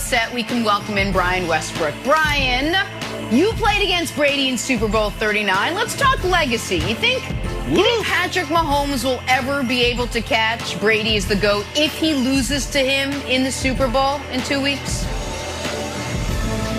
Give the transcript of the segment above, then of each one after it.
set, we can welcome in Brian Westbrook. Brian, you played against Brady in Super Bowl 39. Let's talk legacy. You think Patrick Mahomes will ever be able to catch Brady as the GOAT if he loses to him in the Super Bowl in 2 weeks?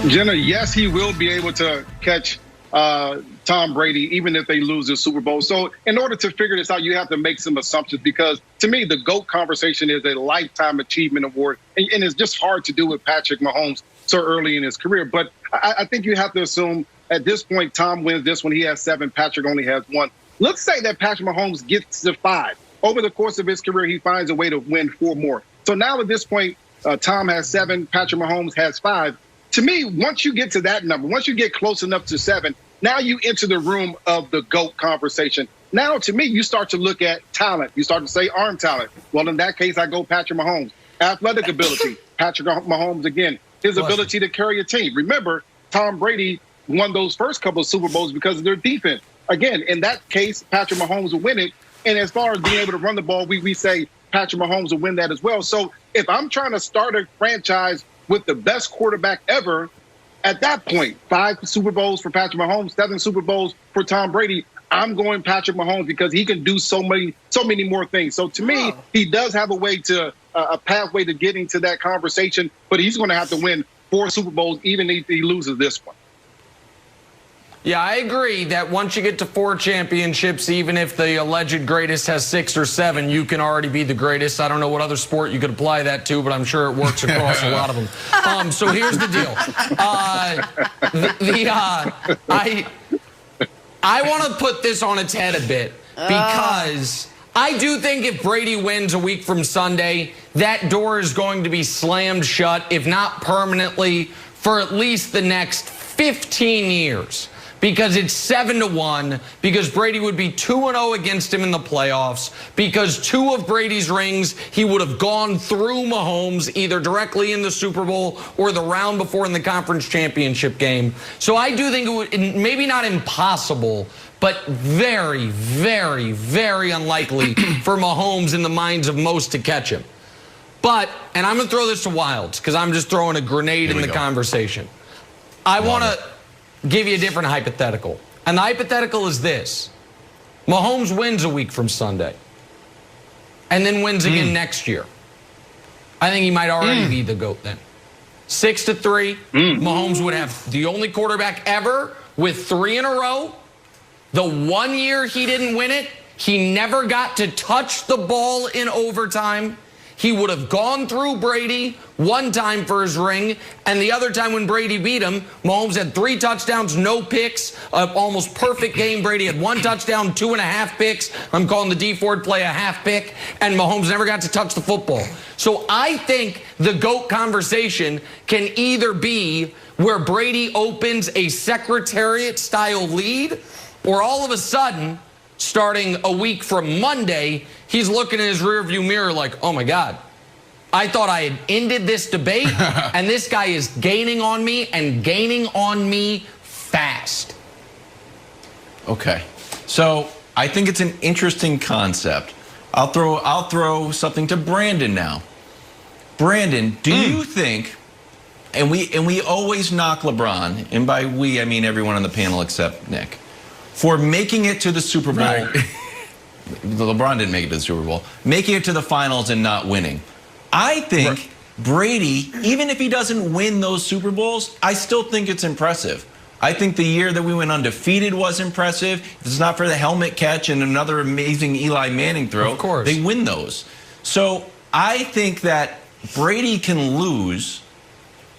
Jenna, yes, he will be able to catch Tom Brady, even if they lose the Super Bowl. So in order to figure this out, you have to make some assumptions, because to me, the GOAT conversation is a lifetime achievement award. And it's just hard to do with Patrick Mahomes so early in his career. But I think you have to assume at this point, Tom wins this one. He has 7. Patrick only has 1. Let's say that Patrick Mahomes gets to 5. Over the course of his career, he finds a way to win 4 more. So now at this point, Tom has 7. Patrick Mahomes has 5. To me, once you get to that number, once you get close enough to 7, now you enter the room of the GOAT conversation. Now, to me, you start to look at talent. You start to say arm talent. Well, in that case, I go Patrick Mahomes. Athletic ability, Patrick Mahomes again. His ability to carry a team. Remember, Tom Brady won those first couple of Super Bowls because of their defense. Again, in that case, Patrick Mahomes will win it. And as far as being able to run the ball, we say Patrick Mahomes will win that as well. So if I'm trying to start a franchise with the best quarterback ever, at that point, 5 Super Bowls for Patrick Mahomes, 7 Super Bowls for Tom Brady, I'm going Patrick Mahomes because he can do so many more things. So to me, he does have a pathway to getting to that conversation, but he's going to have to win 4 Super Bowls even if he loses this one. Yeah, I agree that once you get to 4 championships, even if the alleged greatest has 6 or 7, you can already be the greatest. I don't know what other sport you could apply that to, but I'm sure it works across a lot of them. So here's the deal. I want to put this on its head a bit, because I do think if Brady wins a week from Sunday, that door is going to be slammed shut, if not permanently, for at least the next 15 years. Because it's 7-1, because Brady would be 2-0 against him in the playoffs, because 2 of Brady's rings, he would have gone through Mahomes either directly in the Super Bowl or the round before in the conference championship game. So I do think it would, maybe not impossible, but very, very, very unlikely for Mahomes in the minds of most to catch him. But, and I'm going to throw this to Wilds, because I'm just throwing a grenade in the conversation. I want to give you a different hypothetical. And the hypothetical is this. Mahomes wins a week from Sunday and then wins again next year. I think he might already be the GOAT then. 6-3, Mahomes would have the only quarterback ever with 3 in a row. The 1 year he didn't win it, he never got to touch the ball in overtime. He would have gone through Brady 1 time for his ring, and the other time when Brady beat him, Mahomes had 3 touchdowns, no picks, almost perfect game. Brady had 1 touchdown, 2.5 picks. I'm calling the D Ford play a half pick, and Mahomes never got to touch the football. So I think the GOAT conversation can either be where Brady opens a Secretariat-style lead, or all of a sudden, starting a week from Monday, he's looking in his rearview mirror like, oh my God, I thought I had ended this debate, and this guy is gaining on me and gaining on me fast. Okay, so I think it's an interesting concept. I'll throw something to Brandon now. Brandon, do you think, and we always knock LeBron, and by we I mean everyone on the panel except Nick, for making it to the Super Bowl. Right. LeBron didn't make it to the Super Bowl. Making it to the finals and not winning. I think Brady, even if he doesn't win those Super Bowls, I still think it's impressive. I think the year that we went undefeated was impressive. If it's not for the helmet catch and another amazing Eli Manning throw, of course, they win those. So I think that Brady can lose,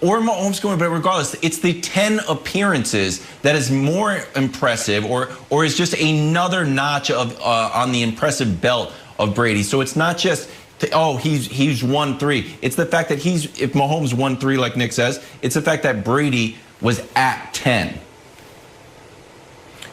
or Mahomes going, but regardless, it's the 10 appearances that is more impressive, or is just another notch of on the impressive belt of Brady. So it's not just, oh, he's won 3. It's the fact that if Mahomes won 3, like Nick says, it's the fact that Brady was at 10.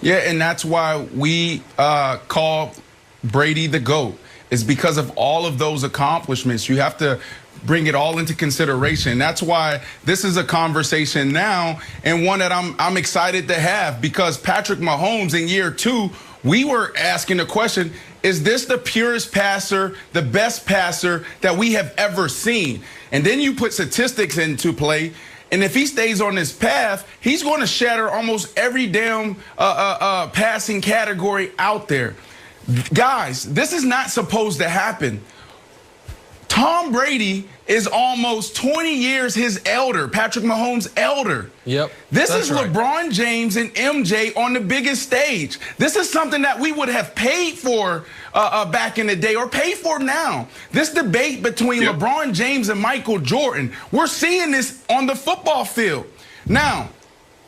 Yeah, and that's why we call Brady the GOAT. It's because of all of those accomplishments. You have to bring it all into consideration. That's why this is a conversation now, and one that I'm excited to have, because Patrick Mahomes in year 2, we were asking the question, is this the purest passer, the best passer that we have ever seen? and then you put statistics into play, and if he stays on this path, he's going to shatter almost every damn passing category out there. Guys, this is not supposed to happen. Tom Brady is almost 20 years his elder, Patrick Mahomes' elder. Yep. This is right. LeBron James and MJ on the biggest stage. This is something that we would have paid for back in the day or pay for now. This debate between LeBron James and Michael Jordan, we're seeing this on the football field. Now,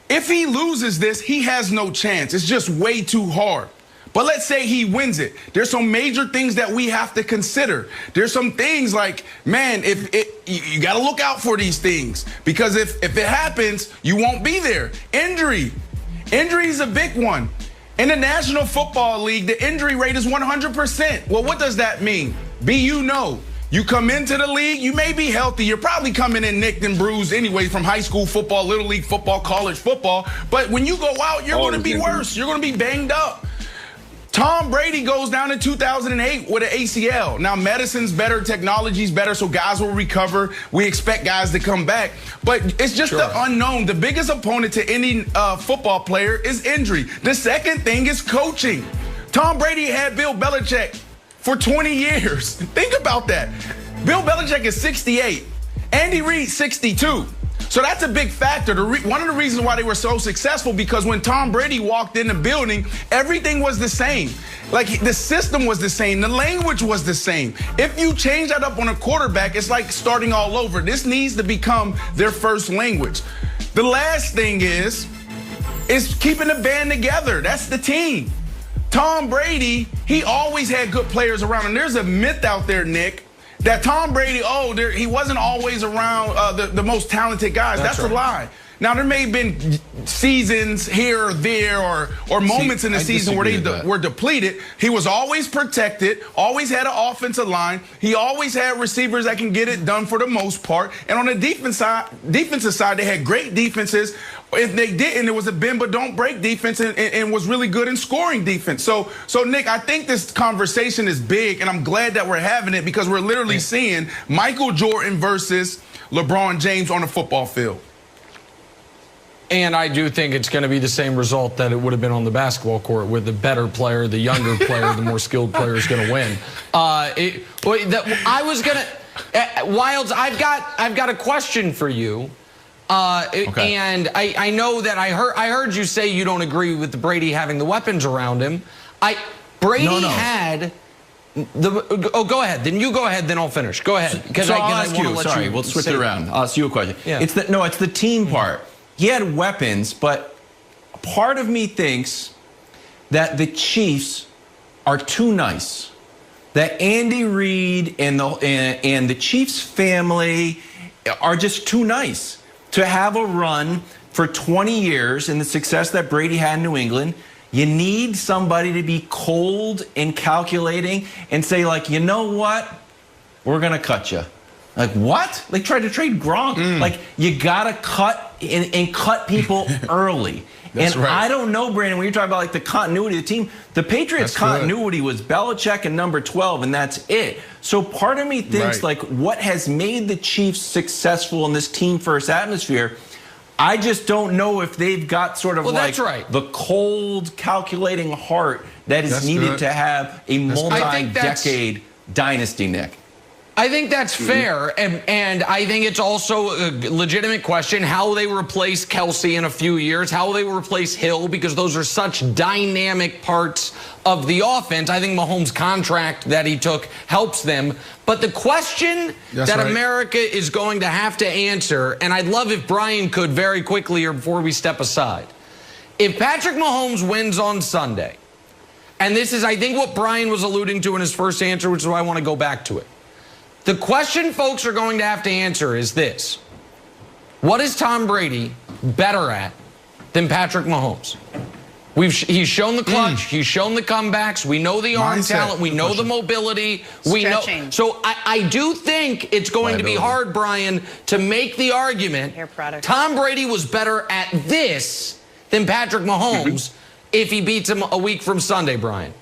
if he loses this, he has no chance. It's just way too hard. But let's say he wins it. There's some major things that we have to consider. There's some things like, man, you got to look out for these things, because if it happens, you won't be there. Injury is a big one. In the National Football League, the injury rate is 100%. Well, what does that mean? You come into the league, you may be healthy. You're probably coming in nicked and bruised anyway from high school football, little league football, college football. But when you go out, you're going to be worse. You're going to be banged up. Tom Brady goes down in 2008 with an ACL. Now, medicine's better, technology's better, so guys will recover. We expect guys to come back. But it's just the unknown. The biggest opponent to any football player is injury. The second thing is coaching. Tom Brady had Bill Belichick for 20 years. Think about that. Bill Belichick is 68. Andy Reid, 62. So that's a big factor. One of the reasons why they were so successful, because when Tom Brady walked in the building, everything was the same. Like, the system was the same. The language was the same. If you change that up on a quarterback, it's like starting all over. This needs to become their first language. The last thing is keeping the band together. That's the team. Tom Brady, he always had good players around. And there's a myth out there, Nick, that Tom Brady, he wasn't always around the most talented guys. That's a lie. Now, there may have been seasons here or there or moments in the season where they were depleted. He was always protected, always had an offensive line. He always had receivers that can get it done for the most part. And on the defensive side, they had great defenses. If they didn't, it was a bend but don't break defense and was really good in scoring defense. So Nick, I think this conversation is big, and I'm glad that we're having it, because we're literally seeing Michael Jordan versus LeBron James on the football field. And I do think it's going to be the same result that it would have been on the basketball court, with the better player, the younger player, the more skilled player is going to win. Wilds, I've got a question for you. And I know that I heard you say you don't agree with Brady having the weapons around him. Brady had the. Oh, go ahead. Then you go ahead. Then I'll finish. Go ahead. Because I'll ask you. Sorry, we'll switch it around. I'll ask you a question. Yeah. It's the team part. He had weapons, but part of me thinks that the Chiefs are too nice. That Andy Reid and the Chiefs family are just too nice to have a run for 20 years and the success that Brady had in New England. You need somebody to be cold and calculating and say, like, you know what? We're going to cut you. Like, what? They tried to trade Gronk. Like, you got to cut and cut people early. And right. I don't know, Brandon, when you're talking about, like, the continuity of the team, the Patriots' continuity was Belichick and number 12, and that's it. So part of me thinks, like, what has made the Chiefs successful in this team-first atmosphere, I just don't know if they've got sort of the cold, calculating heart that is needed to have a multi-decade dynasty, Nick. I think that's fair, and I think it's also a legitimate question how they replace Kelsey in a few years, how they replace Hill, because those are such dynamic parts of the offense. I think Mahomes' contract that he took helps them. But the question America is going to have to answer, and I'd love if Brian could very quickly or before we step aside, if Patrick Mahomes wins on Sunday, and this is, I think, what Brian was alluding to in his first answer, which is why I want to go back to it. The question folks are going to have to answer is this. What is Tom Brady better at than Patrick Mahomes? He's shown the clutch. He's shown the comebacks. We know the arm talent. We know the mobility. We know. So I do think it's going to be hard, Brian, to make the argument Tom Brady was better at this than Patrick Mahomes if he beats him a week from Sunday, Brian.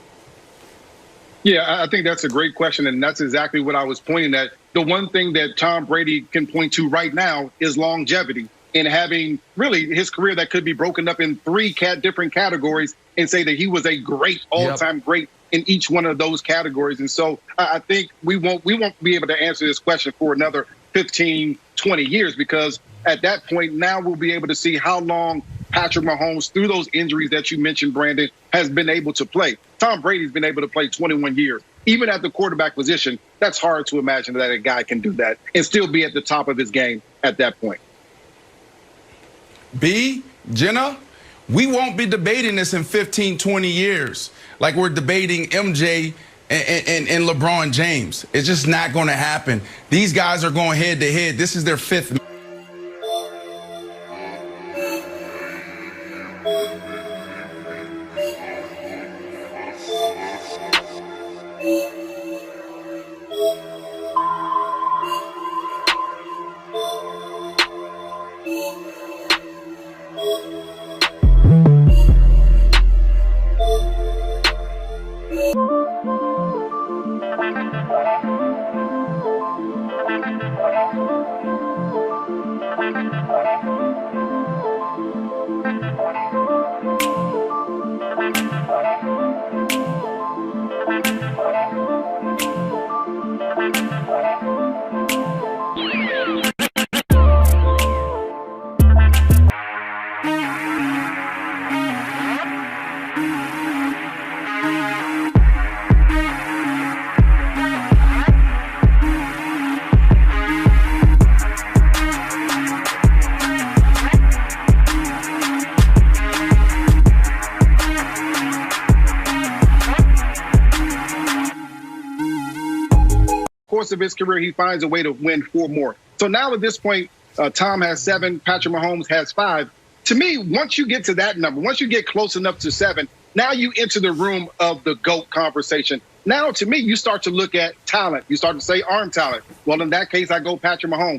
Yeah, I think that's a great question, and that's exactly what I was pointing at. The one thing that Tom Brady can point to right now is longevity and having really his career that could be broken up in three different categories and say that he was a great, all-time great in each one of those categories. And so I think we won't be able to answer this question for another 15, 20 years, because at that point now we'll be able to see how long Patrick Mahomes, through those injuries that you mentioned, Brandon, has been able to play. Tom Brady's been able to play 21 years. Even at the quarterback position, that's hard to imagine that a guy can do that and still be at the top of his game at that point. Jenna, we won't be debating this in 15, 20 years like we're debating MJ and LeBron James. It's just not going to happen. These guys are going head to head. This is their fifth. Course of his career, he finds a way to win 4 more. So now at this point, Tom has 7, Patrick Mahomes has 5. To me, once you get to that number, once you get close enough to 7, now you enter the room of the GOAT conversation. Now, to me, you start to look at talent. You start to say arm talent. Well, in that case, I go Patrick Mahomes.